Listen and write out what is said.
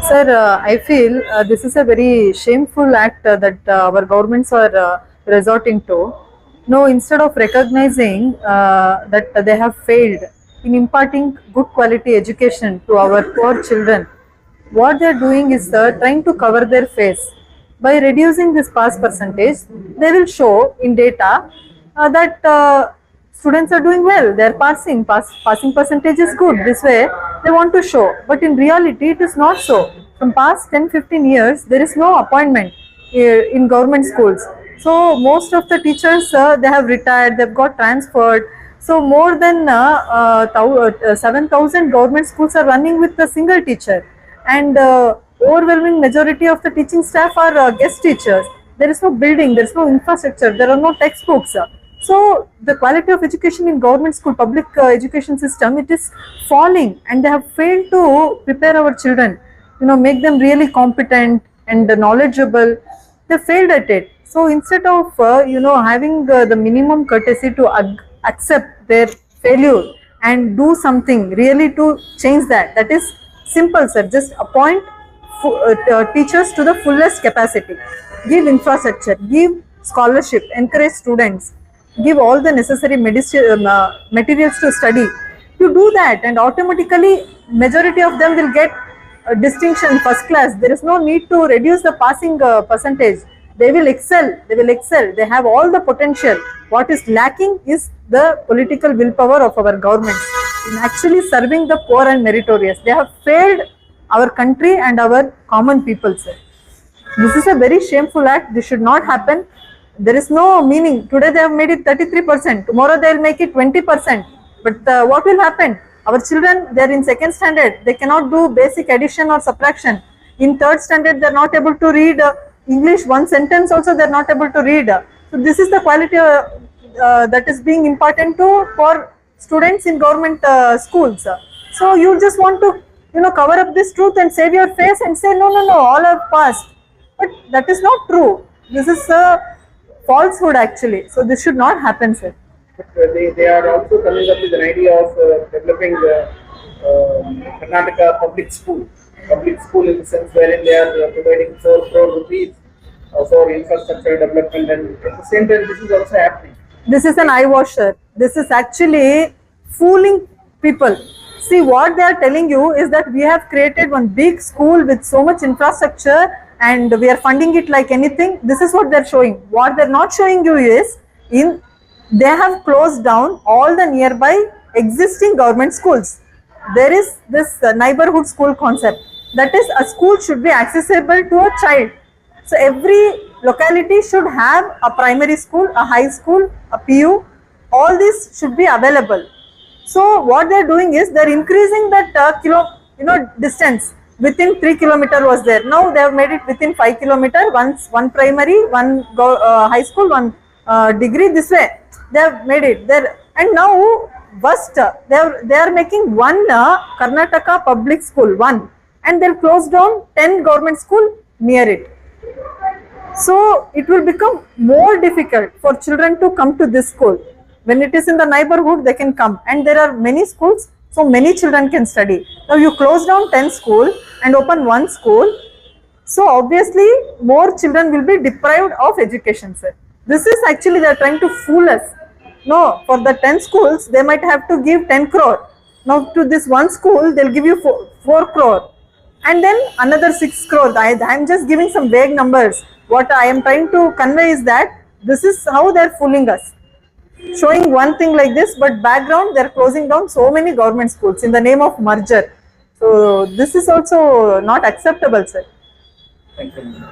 Sir, I feel this is a very shameful act that our governments are resorting to. No, instead of recognizing that they have failed in imparting good quality education to our poor children, what they are doing is trying to cover their face. By reducing this pass percentage, they will show in data that students are doing well, they are passing percentage is good. This way they want to show, but in reality it is not so. From past 10-15 years there is no appointment in government schools. So most of the teachers they have retired, they've got transferred. So more than 7,000 government schools are running with a single teacher, and overwhelming majority of the teaching staff are guest teachers. There is no building, there is no infrastructure, there are no textbooks. So the quality of education in government school, public education system, it is falling, and they have failed to prepare our children, make them really competent and knowledgeable. They failed at it. So instead of having the minimum courtesy to accept their failure and do something really to change that, that is simple, sir. Just appoint teachers to the fullest capacity, give infrastructure, give scholarship, encourage students, give all the necessary materials to study. You do that and automatically majority of them will get a distinction, first class. There is no need to reduce the passing percentage. They will excel, they have all the potential. What is lacking is the political willpower of our governments in actually serving the poor and meritorious. They have failed our country and our common people, sir. This is a very shameful act. This should not happen. There is no meaning. Today they have made it 33%. Tomorrow they will make it 20%. But what will happen? Our children, they are in second standard. They cannot do basic addition or subtraction. In third standard, they are not able to read English. One sentence also they are not able to read. So this is the quality that is being imparted for students in government schools. So you just want to cover up this truth and save your face and say no, all have passed. But that is not true. This is a falsehood actually. So this should not happen, sir. But they are also coming up with an idea of developing Karnataka public school in the sense wherein they are providing 4 crore rupees for infrastructure development, and at the same time this is also happening. This is an eye washer. This is actually fooling people. See, what they are telling you is that we have created one big school with so much infrastructure and we are funding it like anything. This is what they are showing. What they are not showing you is they have closed down all the nearby existing government schools. There is this neighborhood school concept. That is, a school should be accessible to a child. So every locality should have a primary school, a high school, a PU. All this should be available. So what they are doing is they are increasing that distance. Within 3 kilometer was there. Now they have made it within 5 kilometer. One primary, one high school, one degree. This way they have made it there. And now first they are making one Karnataka public school, one, and they'll close down 10 government school near it. So it will become more difficult for children to come to this school. When it is in the neighborhood, they can come, and there are many schools, so many children can study. Now you close down 10 schools and open one school, so obviously more children will be deprived of education, sir. This is actually they are trying to fool us. No, for the 10 schools, they might have to give 10 crore. Now to this one school, they'll give you 4 crore. And then another 6 crore. I am just giving some vague numbers. What I am trying to convey is that this is how they are fooling us. Showing one thing like this, but background they are closing down so many government schools in the name of merger. So this is also not acceptable, sir. Thank you.